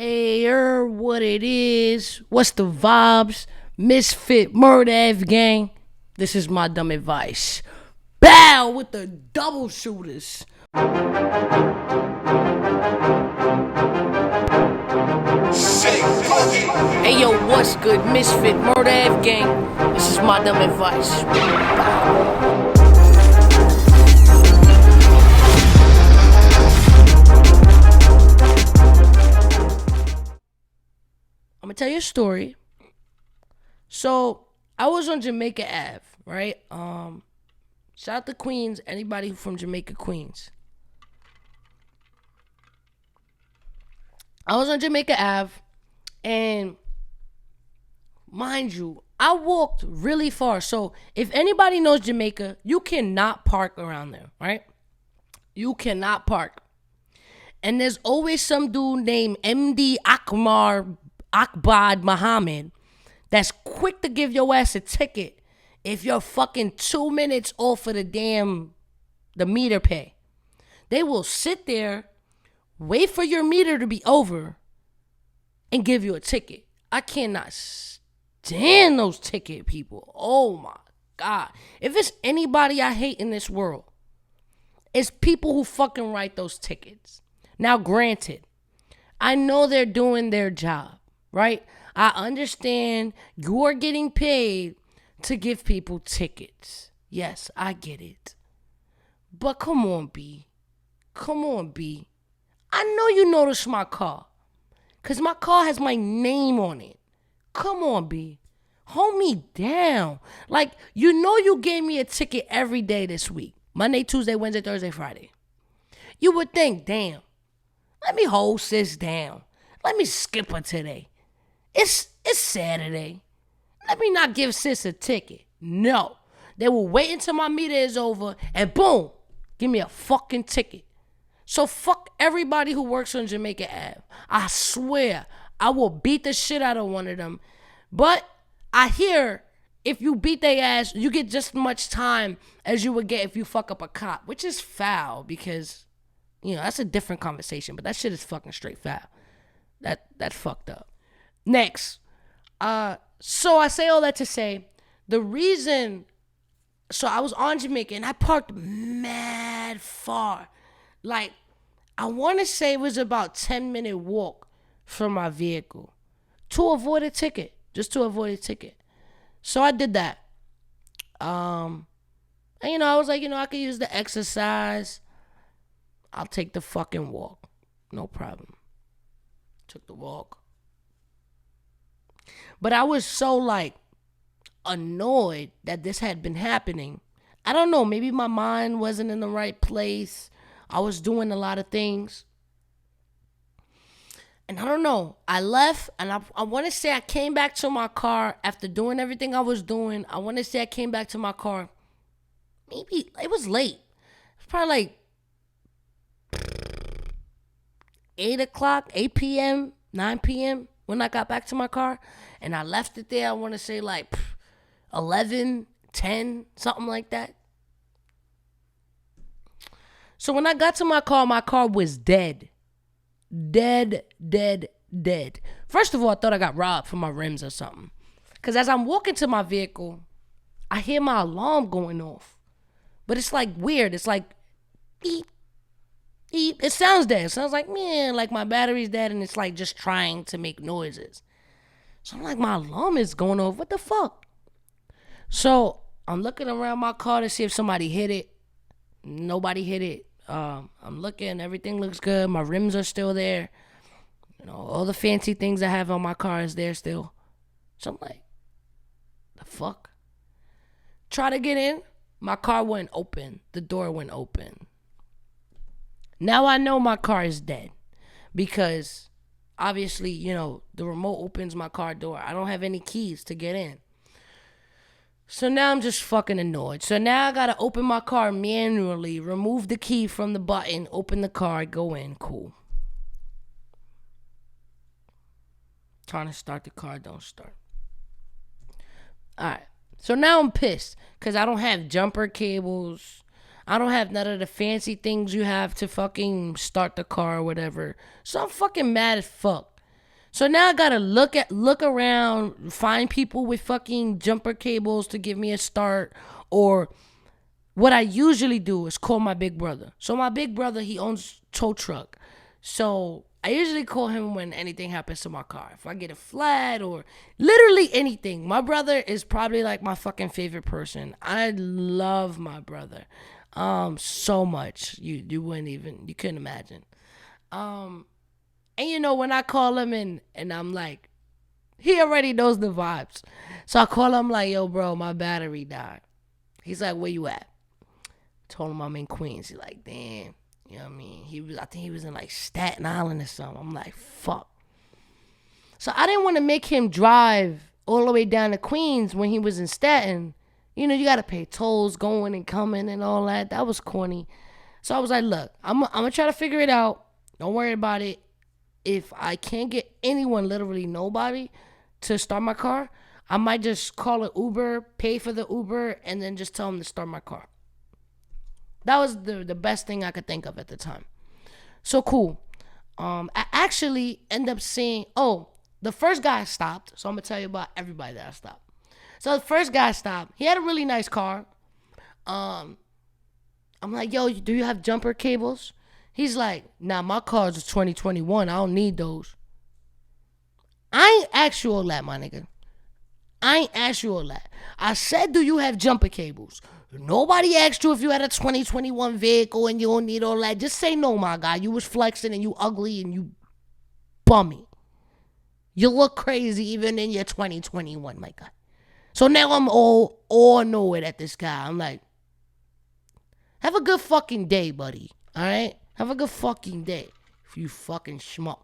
Ayer, what it is? What's the vibes? Ms.Fit, murder F gang. This is my dumb advice. Bow with the double shooters. Hey yo, what's good? Ms.Fit, murder F gang. This is my dumb advice. Bow. I'm gonna tell you a story. So I was on Jamaica Ave, right? Shout out to Queens, anybody from Jamaica, Queens. I was on Jamaica Ave, and mind you, I walked really far. So if anybody knows Jamaica, you cannot park around there, right? You cannot park. And there's always some dude named MD Akbar Muhammad that's quick to give your ass a ticket if you're fucking 2 minutes off of the meter pay. They will sit there, wait for your meter to be over, and give you a ticket. I cannot stand those ticket people. Oh my God. If it's anybody I hate in this world, it's people who fucking write those tickets. Now, granted, I know they're doing their job, right? I understand you're getting paid to give people tickets. Yes, I get it. But come on, B. Come on, B. I know you noticed my car. Because my car has my name on it. Come on, B. Hold me down. Like, you know you gave me a ticket every day this week. Monday, Tuesday, Wednesday, Thursday, Friday. You would think, damn, let me hold sis down. Let me skip her today. It's Saturday. Let me not give sis a ticket. No. They will wait until my meter is over and boom, give me a fucking ticket. So fuck everybody who works on Jamaica Ave. I swear I will beat the shit out of one of them. But I hear if you beat their ass, you get just as much time as you would get if you fuck up a cop, which is foul because, you know, that's a different conversation, but that shit is fucking straight foul. That's fucked up. Next. So I say all that to say, the reason, so I was on Jamaica and I parked mad far. Like, I want to say it was about 10-minute walk from my vehicle to avoid a ticket, just to avoid a ticket. So I did that. And, you know, I was like, you know, I could use the exercise. I'll take the fucking walk. No problem. Took the walk. But I was so, like, annoyed that this had been happening. I don't know. Maybe my mind wasn't in the right place. I was doing a lot of things. And I don't know. I left, and I want to say I came back to my car after doing everything I was doing. I want to say I came back to my car. Maybe it was late. It was probably like 8 p.m., 9 p.m. when I got back to my car. And I left it there, I want to say like 11, 10, something like that. So when I got to my car was dead. Dead. First of all, I thought I got robbed for my rims or something. Because as I'm walking to my vehicle, I hear my alarm going off. But it's like weird. It's like beep, beep. It sounds dead. It sounds like, man, like my battery's dead and it's like just trying to make noises. So I'm like, my alarm is going off. What the fuck? So I'm looking around my car to see if somebody hit it. Nobody hit it. I'm looking. Everything looks good. My rims are still there. You know, all the fancy things I have on my car is there still. So I'm like, the fuck? Try to get in. My car wouldn't open. The door wouldn't open. Now I know my car is dead because obviously, you know, the remote opens my car door. I don't have any keys to get in. So now I'm just fucking annoyed. So now I gotta open my car manually, remove the key from the button, open the car, go in. Cool. Trying to start the car, don't start. Alright. So now I'm pissed because I don't have jumper cables. I don't have none of the fancy things you have to fucking start the car or whatever. So I'm fucking mad as fuck. So now I gotta look around, find people with fucking jumper cables to give me a start, or what I usually do is call my big brother. So my big brother, he owns tow truck. So I usually call him when anything happens to my car. If I get a flat or literally anything. My brother is probably like my fucking favorite person. I love my brother so much. You wouldn't even, you couldn't imagine. And you know, when I call him and I'm like, he already knows the vibes. So I call him like, yo, bro, my battery died. He's like, where you at? Told him I'm in Queens. He's like, damn. You know what I mean? I think he was in like Staten Island or something. I'm like, fuck. So I didn't want to make him drive all the way down to Queens when he was in Staten. You know, you got to pay tolls going and coming and all that. That was corny. So I was like, look, I'm going to try to figure it out. Don't worry about it. If I can't get anyone, literally nobody, to start my car, I might just call an Uber, pay for the Uber, and then just tell them to start my car. That was the best thing I could think of at the time. So cool. I actually end up seeing, the first guy stopped. So I'm going to tell you about everybody that I stopped. So the first guy stopped. He had a really nice car. I'm like, yo, do you have jumper cables? He's like, nah, my car's a 2021. I don't need those. I ain't asked you all that, my nigga. I ain't asked you all that. I said, do you have jumper cables? Nobody asked you if you had a 2021 vehicle and you don't need all that. Just say no, my guy. You was flexing and you ugly and you bummy. You look crazy even in your 2021, my guy. So now I'm all annoyed at this guy. I'm like, have a good fucking day, buddy. All right? Have a good fucking day. You fucking schmuck.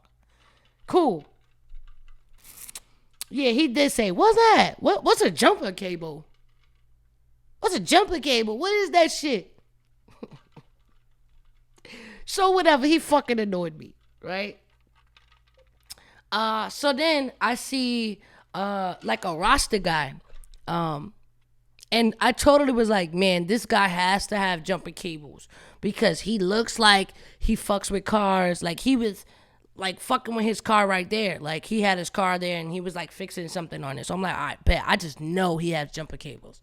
Cool. Yeah, he did say, what's that? What's a jumper cable? What's a jumper cable? What is that shit? So whatever, he fucking annoyed me, right? So then I see like a Rasta guy. And I totally was like, man, this guy has to have jumper cables because he looks like he fucks with cars. Like he was like fucking with his car right there. Like he had his car there and he was like fixing something on it. So I'm like, all right, bet. I just know he has jumper cables.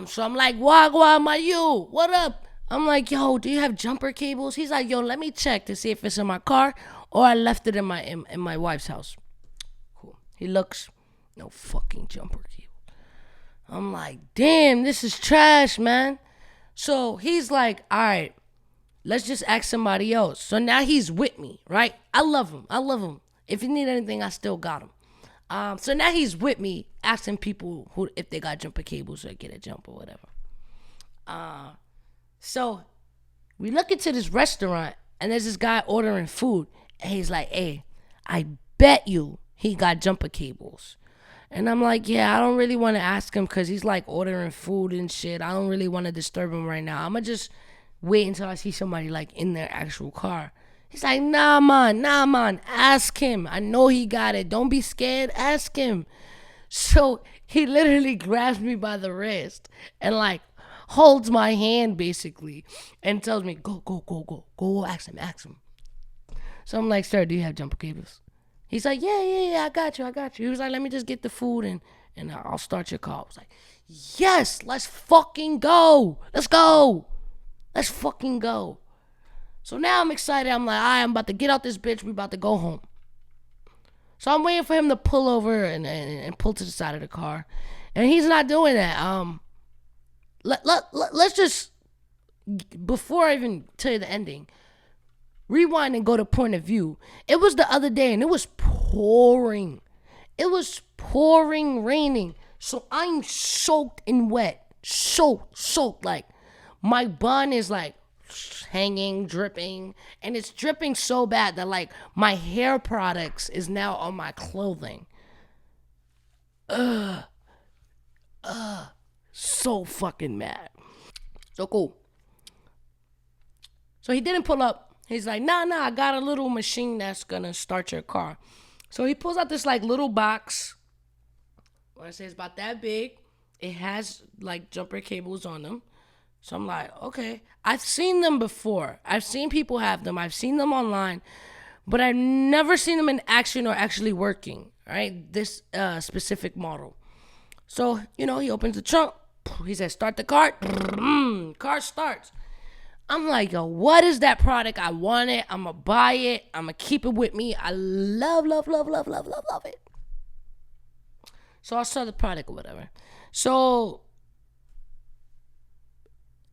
So I'm like, Wagwa, my you, what up? I'm like, yo, do you have jumper cables? He's like, yo, let me check to see if it's in my car or I left it in my wife's house. Cool. He looks, no fucking jumper cable. I'm like, damn, this is trash, man. So he's like, all right, let's just ask somebody else. So now he's with me, right? I love him. If you need anything, I still got him. So now he's with me, asking people who if they got jumper cables or get a jump or whatever. So we look into this restaurant, and there's this guy ordering food, and he's like, hey, I bet you he got jumper cables. And I'm like, yeah, I don't really want to ask him because he's like ordering food and shit. I don't really want to disturb him right now. I'm going to just wait until I see somebody like in their actual car. He's like, nah, man, ask him. I know he got it. Don't be scared. Ask him. So he literally grabs me by the wrist and like holds my hand basically and tells me, go, ask him. So I'm like, sir, do you have jumper cables? He's like, yeah, I got you. He was like, let me just get the food and I'll start your car. I was like, yes, let's fucking go. Let's fucking go. So now I'm excited. I'm like, all right, I'm about to get out this bitch. We about to go home. So I'm waiting for him to pull over and pull to the side of the car. And he's not doing that. Let's just, before I even tell you the ending, rewind and go to point of view. It was the other day and it was pouring. It was pouring, raining. So I'm soaked and wet. Soaked. Like my bun is like hanging, dripping. And it's dripping so bad that like my hair products is now on my clothing. So fucking mad. So cool. So he didn't pull up. He's like, nah, I got a little machine that's gonna start your car. So he pulls out this like little box. When I say it's about that big, it has like jumper cables on them. So I'm like, okay. I've seen them before. I've seen people have them. I've seen them online. but I've never seen them in action or actually working, right? This specific model. So, he opens the trunk. He says, start the car. Car starts. I'm like, yo, what is that product? I want it. I'm going to buy it. I'm going to keep it with me. I love it. So I saw the product or whatever. So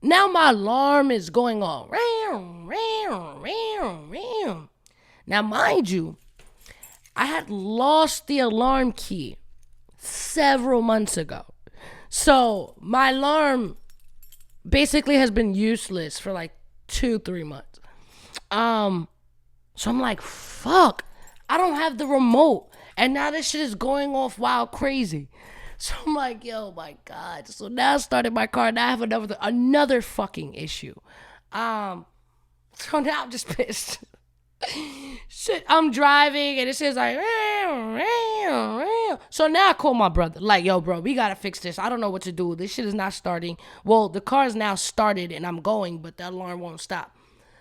now my alarm is going on. Now, mind you, I had lost the alarm key several months ago. So my alarm basically has been useless for like 2-3 months. So I'm like, fuck, I don't have the remote. And now this shit is going off wild crazy. So I'm like, yo, my God. So now I started my car. Now I have another fucking issue. So now I'm just pissed. Shit, I'm driving and it says like, so now I call my brother. Like, yo, bro, we gotta fix this. I don't know what to do. This shit is not starting. Well, the car is now started and I'm going, but the alarm won't stop.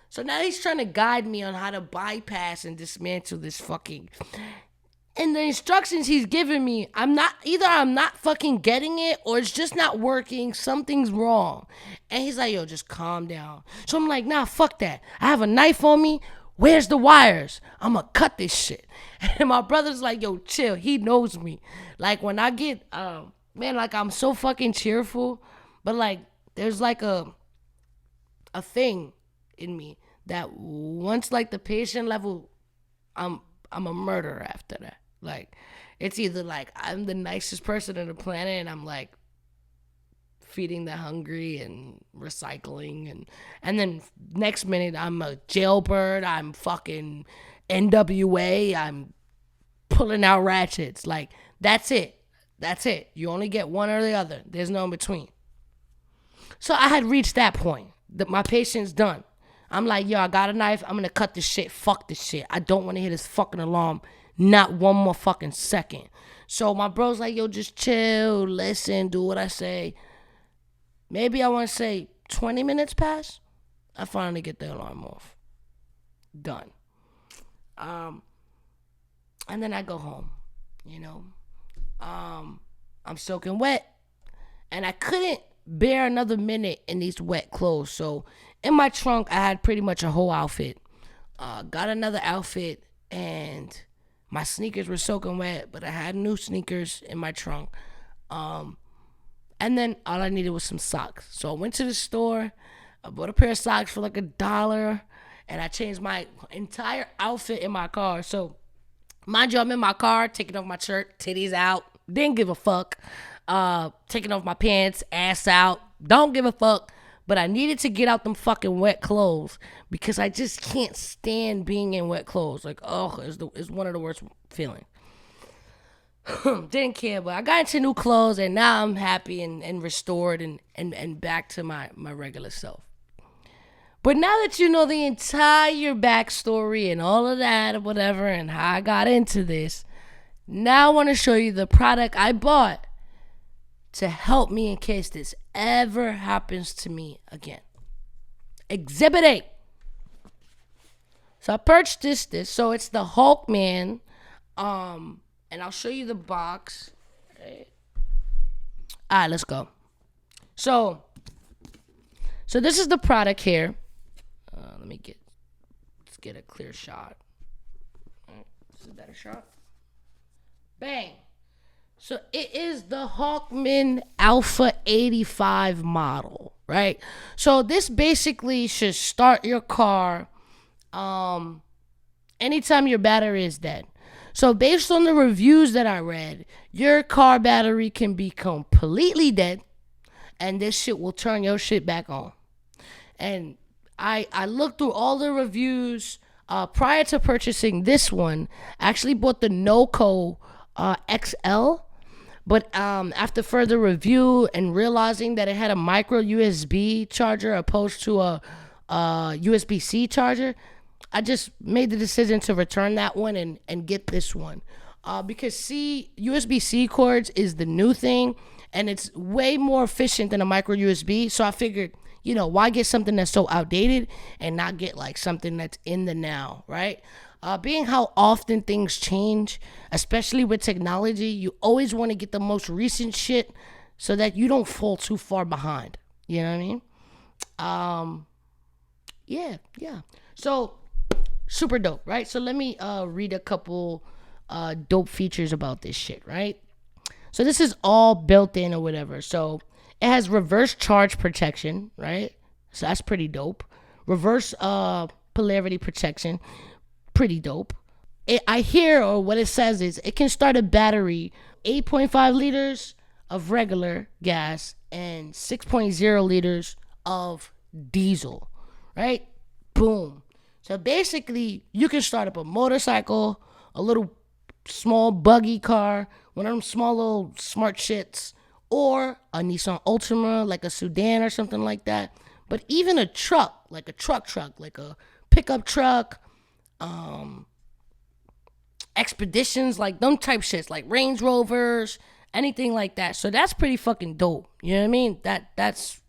So now he's trying to guide me on how to bypass and dismantle this fucking... And the instructions he's giving me, I'm not fucking getting it or it's just not working. Something's wrong. And he's like, yo, just calm down. So I'm like, nah, fuck that. I have a knife on me. Where's the wires? I'm going to cut this shit. And my brother's like, yo, chill. He knows me. Like when I get, like I'm so fucking cheerful. But like there's like a thing in me that once like the patient level, I'm a murderer after that. Like, it's either like I'm the nicest person on the planet and I'm like feeding the hungry and recycling and then next minute I'm a jailbird, I'm fucking NWA, I'm pulling out ratchets. Like, that's it. You only get one or the other. There's no in between. So I had reached that point. My patient's done. I'm like, yo, I got a knife. I'm going to cut this shit. Fuck this shit. I don't want to hear this fucking alarm. Not one more fucking second. So my bro's like, yo, just chill. Listen. Do what I say. Maybe I want to say 20 minutes pass. I finally get the alarm off. Done. And then I go home. I'm soaking wet. And I couldn't bear another minute in these wet clothes. So in my trunk, I had pretty much a whole outfit. Got another outfit, and my sneakers were soaking wet, but I had new sneakers in my trunk. And then all I needed was some socks. So I went to the store. I bought a pair of socks for like $1, and I changed my entire outfit in my car. So mind you, I'm in my car, taking off my shirt, titties out. Didn't give a fuck. Taking off my pants, ass out. Don't give a fuck. But I needed to get out them fucking wet clothes because I just can't stand being in wet clothes. Like, it's one of the worst feelings. Didn't care, but I got into new clothes and now I'm happy and restored and back to my regular self. But now that you know the entire backstory and all of that or whatever and how I got into this, now I want to show you the product I bought to help me in case this ever happens to me again. Exhibit A. So I purchased this. So it's the Hulkman. And I'll show you the box. Alright, let's go. So this is the product here. Let's get a clear shot. Alright, this is a better shot. Bang. So it is the Hulkman Alpha 85 model, right? So this basically should start your car anytime your battery is dead. So based on the reviews that I read, your car battery can be completely dead and this shit will turn your shit back on. And I looked through all the reviews prior to purchasing this one. I actually bought the NOCO XL. But after further review and realizing that it had a micro USB charger opposed to a USB-C charger, I just made the decision to return that one and get this one. Because USB-C cords is the new thing, and it's way more efficient than a micro USB. So I figured, why get something that's so outdated and not get like something that's in the now, right? Being how often things change, especially with technology, you always want to get the most recent shit so that you don't fall too far behind. You know what I mean? Yeah. So super dope, right? So let me read a couple dope features about this shit, right? So this is all built in or whatever. So it has reverse charge protection, right? So that's pretty dope. Reverse polarity protection, pretty dope. I hear, or what it says is, it can start a battery 8.5 liters of regular gas and 6.0 liters of diesel, right? Boom. So basically, you can start up a motorcycle, a little small buggy car, one of them small little smart shits, or a Nissan Altima, like a sedan or something like that. But even a truck, like a truck, like a pickup truck, expeditions, like them type shits, like Range Rovers, anything like that. So that's pretty fucking dope. You know what I mean? That's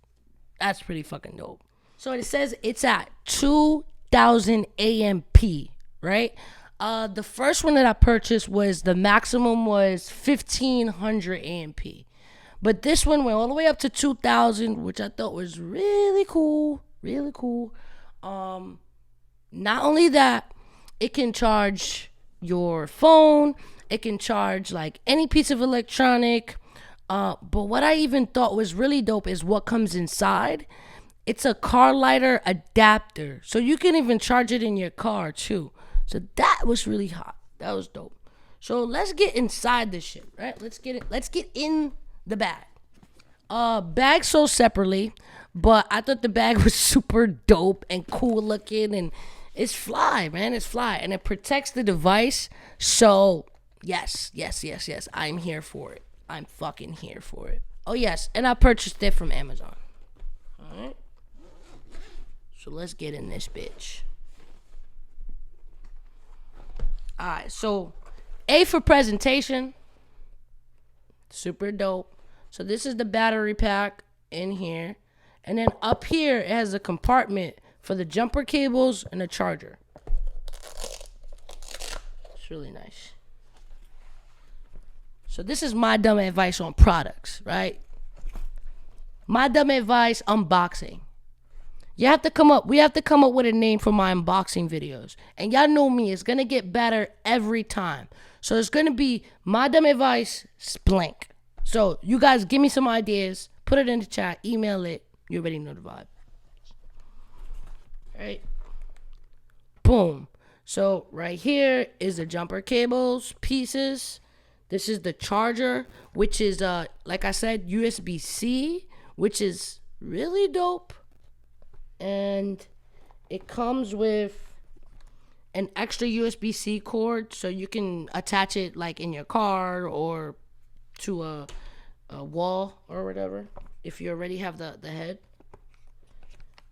pretty fucking dope. So it says it's at 2,000 AMP, right? The first one that I purchased was the maximum was 1,500 AMP. But this one went all the way up to 2,000, which I thought was really cool. Really cool. Not only that, it can charge your phone. It can charge like any piece of electronic. But what I even thought was really dope is what comes inside. It's a car lighter adapter. So you can even charge it in your car too. So that was really hot. That was dope. So let's get inside this shit, right? Let's get in the bag. Bag sold separately, but I thought the bag was super dope and cool looking, and it's fly, man. It's fly, and it protects the device. So yes. I'm here for it. I'm fucking here for it. Oh yes, and I purchased it from Amazon. All right. So let's get in this bitch. All right. So A for presentation. Super dope. So this is the battery pack in here. And then up here, it has a compartment for the jumper cables and the charger. It's really nice. So this is my dumb advice on products, right? My dumb advice, unboxing. We have to come up with a name for my unboxing videos. And y'all know me, it's going to get better every time. So it's going to be my dumb advice, blank. So you guys give me some ideas, put it in the chat, email it. You already know the vibe. All right. Boom. So right here is the jumper cables pieces. This is the charger, which is, like I said, USB-C, which is really dope. And it comes with an extra USB-C cord, so you can attach it like in your car or to a wall or whatever, if you already have the head.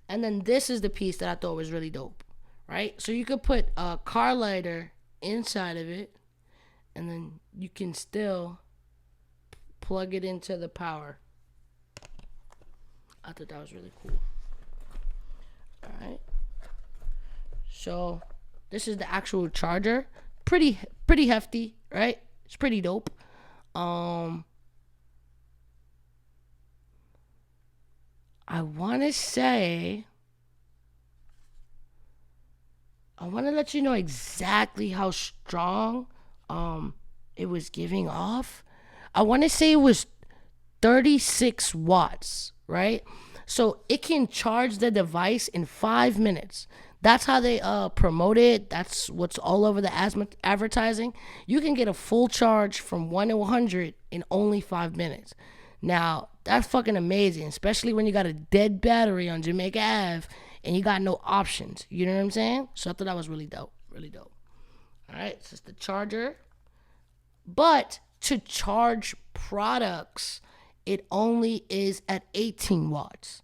And then this is the piece that I thought was really dope, right? So you could put a car lighter inside of it, and then you can still plug it into the power. I thought that was really cool. All right. So this is the actual charger. Pretty hefty, right? It's pretty dope. I want to let you know exactly how strong it was giving off. I want to say it was 36 watts, right? So it can charge the device in 5 minutes. That's how they promote it. That's what's all over the advertising. You can get a full charge from 1 to 100 in only 5 minutes. Now, that's fucking amazing, especially when you got a dead battery on Jamaica Ave and you got no options. You know what I'm saying? So I thought that was really dope. Really dope. All right, so it's the charger. But to charge products, it only is at 18 watts.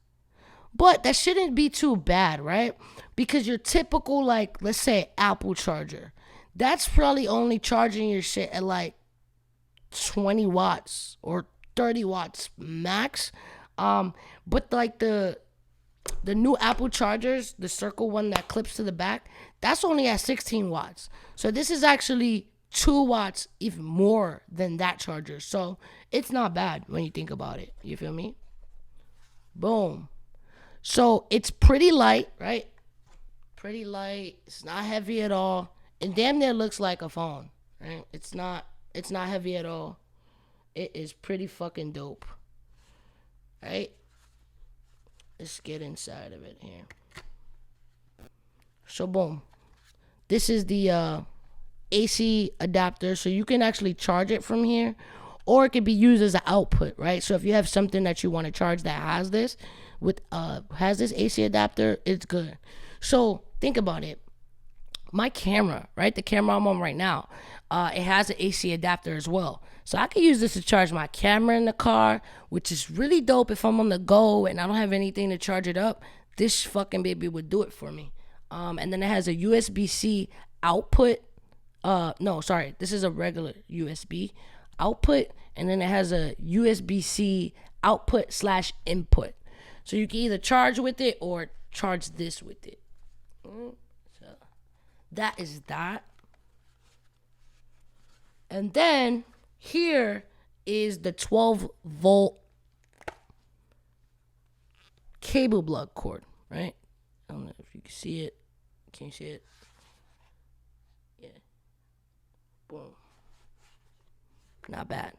But that shouldn't be too bad, right? Because your typical, like, let's say Apple charger, that's probably only charging your shit at like 20 watts or 30 watts max. But like the the new Apple chargers, the circle one that clips to the back, that's only at 16 watts. So this is actually 2 watts even more than that charger. So it's not bad when you think about it. You feel me? Boom. So it's pretty light, right? Pretty light. It's not heavy at all. And damn near looks like a phone, right? It's not heavy at all. It is pretty fucking dope. Right? Let's get inside of it here. So boom. This is the AC adapter. So you can actually charge it from here. Or it could be used as an output, right? So if you have something that you want to charge that has this AC adapter, it's good. So think about it. My camera, right? The camera I'm on right now, it has an AC adapter as well. So I can use this to charge my camera in the car, which is really dope if I'm on the go and I don't have anything to charge it up. This fucking baby would do it for me. And then it has a USB-C output. This is a regular USB output. And then it has a USB-C output/input. So you can either charge with it or charge this with it. So that is that. And then here is the 12-volt cable plug cord, right? I don't know if you can see it. Can you see it? Yeah. Boom. Not bad.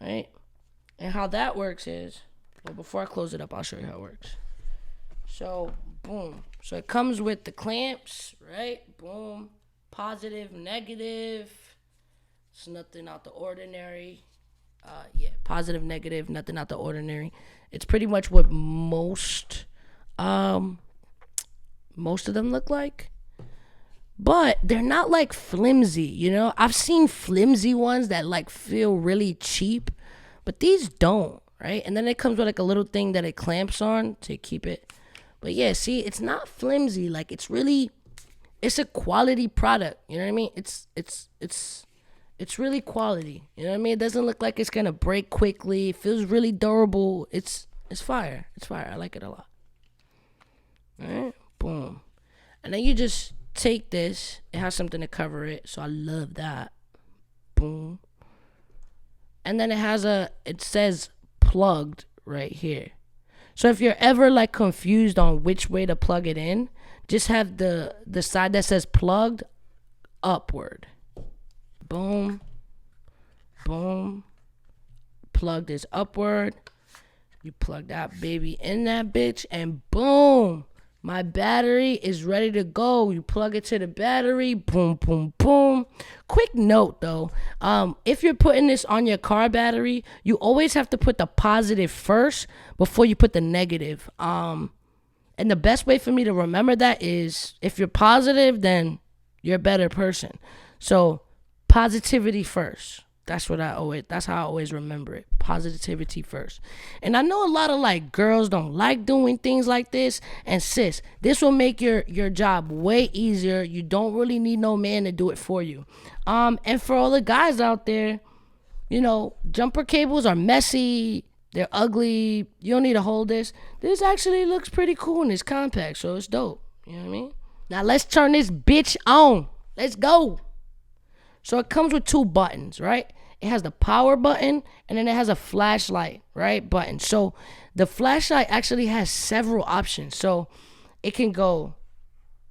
Right? And how that works is, well, before I close it up, I'll show you how it works. So, boom. So it comes with the clamps, right? Boom. Positive, negative. It's nothing out the ordinary. Positive, negative, nothing out the ordinary. It's pretty much what most of them look like. But they're not like flimsy, you know? I've seen flimsy ones that like feel really cheap, but these don't, right? And then it comes with like a little thing that it clamps on to keep it. But yeah, see, it's not flimsy. Like it's a quality product. You know what I mean? It's really quality. You know what I mean? It doesn't look like it's gonna break quickly. It feels really durable. It's fire. It's fire. I like it a lot. All right, boom. And then you just take this. It has something to cover it, so I love that. Boom. And then it says plugged right here. So if you're ever like confused on which way to plug it in, just have the side that says plugged upward. Boom. Boom. Plugged is upward. You plug that baby in that bitch and boom. My battery is ready to go. You plug it to the battery. Boom, boom, boom. Quick note though. If you're putting this on your car battery, you always have to put the positive first before you put the negative. And the best way for me to remember that is if you're positive, then you're a better person. So positivity first. That's how I always remember it. Positivity first. And I know a lot of like girls don't like doing things like this. And sis, this will make your job way easier. You don't really need no man to do it for you. And for all the guys out there, you know, jumper cables are messy. They're ugly. You don't need to hold this. This actually looks pretty cool and it's compact, so it's dope. You know what I mean? Now let's turn this bitch on. Let's go. So it comes with 2 buttons, right? It has the power button and then it has a flashlight, right, button. So the flashlight actually has several options. So it can go,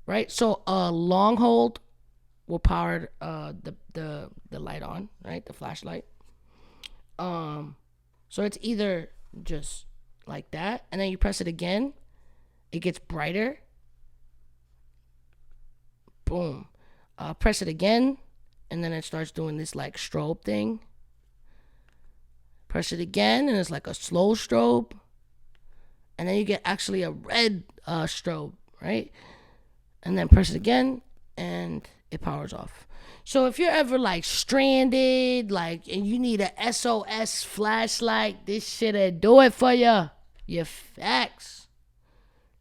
right? So a long hold will power the light on, right? The flashlight. So it's either just like that and then you press it again. It gets brighter. Boom. Press it again. And then it starts doing this like strobe thing. Press it again and it's like a slow strobe. And then you get actually a red strobe, right? And then press it again and it powers off. So if you're ever like stranded, like, and you need a SOS flashlight, this shit'll do it for you. Your facts.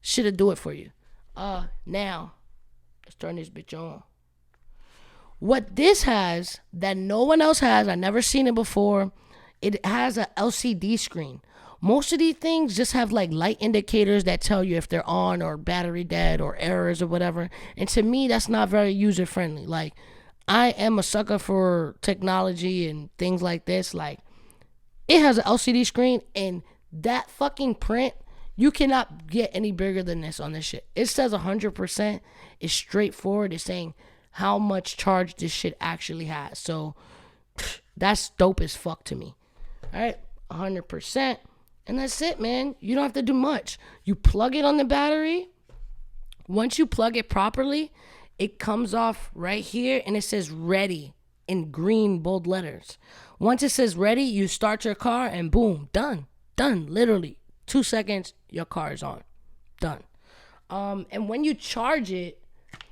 Shit'll do it for you. Now, let's turn this bitch on. What this has that no one else has, I've never seen it before, it has a LCD screen. Most of these things just have like light indicators that tell you if they're on or battery dead or errors or whatever. And to me, that's not very user friendly. Like, I am a sucker for technology and things like this. Like, it has an LCD screen, and that fucking print, you cannot get any bigger than this on this shit. It says 100%. It's straightforward. It's saying how much charge this shit actually has. So that's dope as fuck to me. All right, 100%. And that's it, man. You don't have to do much. You plug it on the battery. Once you plug it properly, it comes off right here, and it says ready in green bold letters. Once it says ready, you start your car, and boom, done. Literally 2 seconds, your car is on. Done. And when you charge it,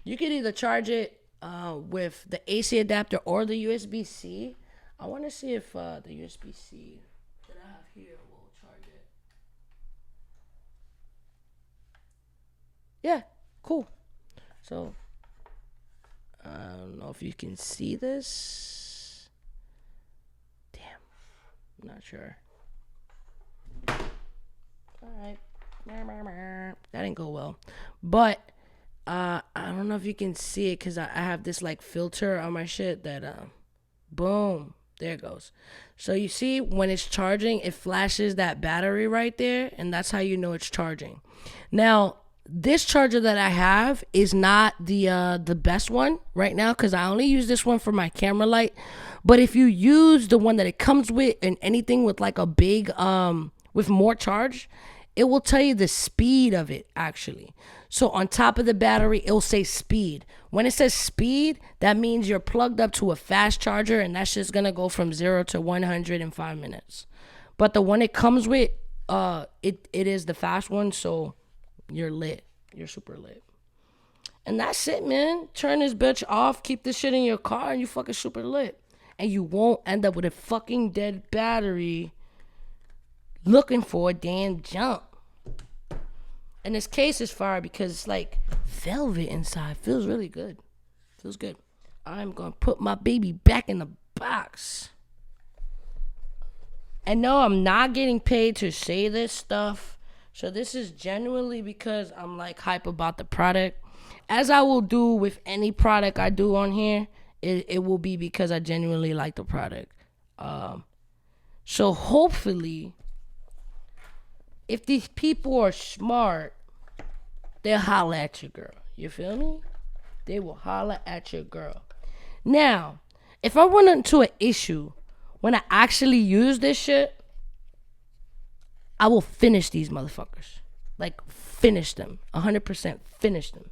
you can either charge it with the AC adapter or the USB-C. I want to see if the USB-C that I have here will charge it. Yeah, cool. So, I don't know if you can see this. Damn, I'm not sure. Alright. That didn't go well. But I don't know if you can see it because I have this like filter on my shit that boom, there it goes. So you see when it's charging, it flashes that battery right there, and that's how you know it's charging. Now, this charger that I have is not the best one right now because I only use this one for my camera light. But if you use the one that it comes with and anything with like a big with more charge, it will tell you the speed of it actually. So on top of the battery, it'll say speed. When it says speed, that means you're plugged up to a fast charger, and that's just gonna go from 0 to 100 in 5 minutes. But the one it comes with, it is the fast one, so you're lit. You're super lit. And that's it, man. Turn this bitch off, keep this shit in your car, and you fucking super lit. And you won't end up with a fucking dead battery looking for a damn jump. And this case is fire because it's like velvet inside. Feels really good. Feels good. I'm going to put my baby back in the box. And no, I'm not getting paid to say this stuff. So this is genuinely because I'm like hype about the product. As I will do with any product I do on here, it will be because I genuinely like the product. So hopefully, if these people are smart, they'll holler at your girl. You feel me? They will holler at your girl. Now, if I run into an issue when I actually use this shit, I will finish these motherfuckers. Like, finish them. 100% finish them.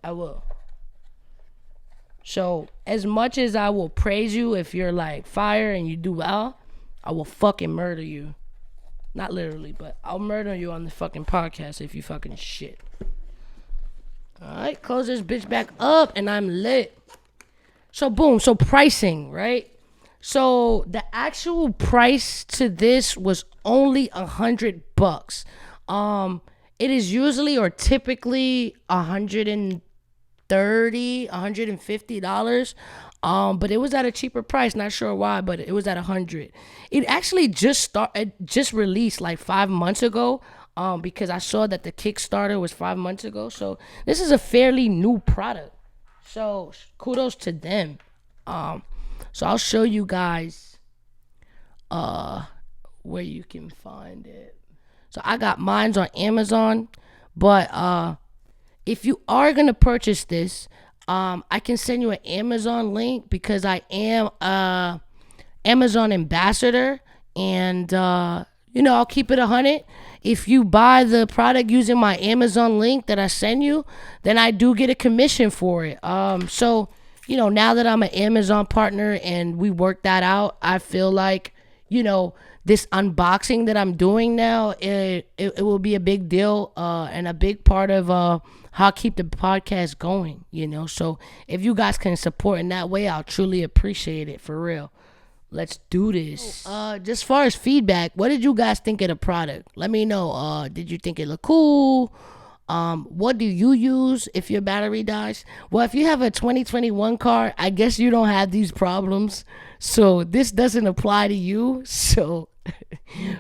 I will. So, as much as I will praise you if you're like fire and you do well, I will fucking murder you. Not literally, but I'll murder you on the fucking podcast if you fucking shit. Alright, close this bitch back up and I'm lit. So boom, so pricing, right? So the actual price to this was only $100. It is usually or typically $130, $150. But it was at a cheaper price. Not sure why, but it was at $100. It actually just released like 5 months ago. Because I saw that the Kickstarter was 5 months ago. So this is a fairly new product. So kudos to them. So I'll show you guys where you can find it. So I got mines on Amazon, but if you are gonna purchase this, I can send you an Amazon link because I am a Amazon ambassador, and I'll keep it 100. If you buy the product using my Amazon link that I send you, then I do get a commission for it. So now that I'm an Amazon partner and we worked that out, I feel like this unboxing that I'm doing now, it will be a big deal and a big part of how I keep the podcast going, So if you guys can support in that way, I'll truly appreciate it, for real. Let's do this. Just far as feedback, what did you guys think of the product? Let me know. Did you think it looked cool? What do you use if your battery dies? Well, if you have a 2021 car, I guess you don't have these problems. So this doesn't apply to you. So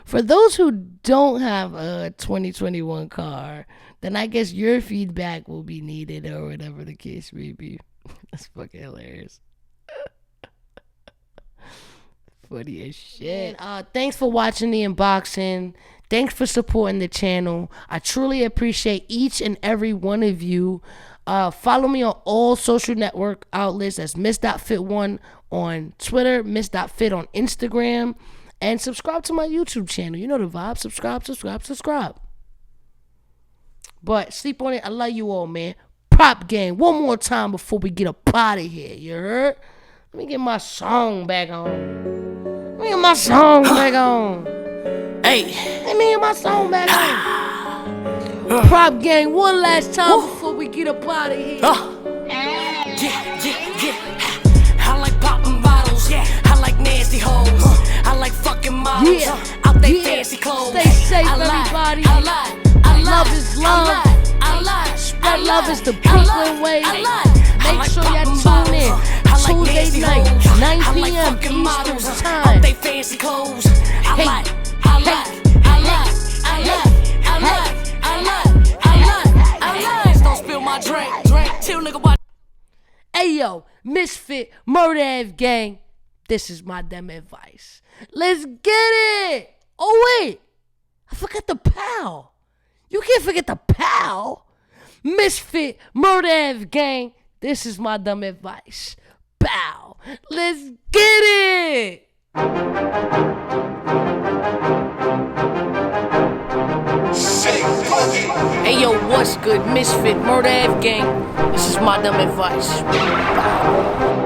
for those who don't have a 2021 car, then I guess your feedback will be needed or whatever the case may be. That's fucking hilarious. Funny as shit. Thanks for watching the unboxing. Thanks for supporting the channel. I truly appreciate each and every one of you. Follow me on all social network outlets. That's Ms.Fit1 on Twitter, Ms.Fit on Instagram, and subscribe to my YouTube channel. You know the vibe. Subscribe. But sleep on it. I love you all, man. Prop game. One more time before we get up out of here. You heard? Let me get my song back on. Hey, let me get my song back on. Prop gang, one last time before we get up out of here. I like popping bottles. I like nasty hoes. I like fucking models. Out they fancy clothes. Stay safe, everybody. Love is love. Spread love is the Brooklyn way. Make sure y'all tune in. Tuesday night, 9 p.m. Eastern time. They fancy clothes. Don't spill my drink. Chill, nigga. Hey yo, Ms.Fit, Murder gang. This is my damn advice. Let's get it. Oh wait, I forgot the pal. You can't forget the pal. Ms.Fit, Murder gang. This is my dumb advice. Bow. Let's get it. Hey yo, what's good? Ms.Fit, Murder gang. This is my dumb advice. Bow.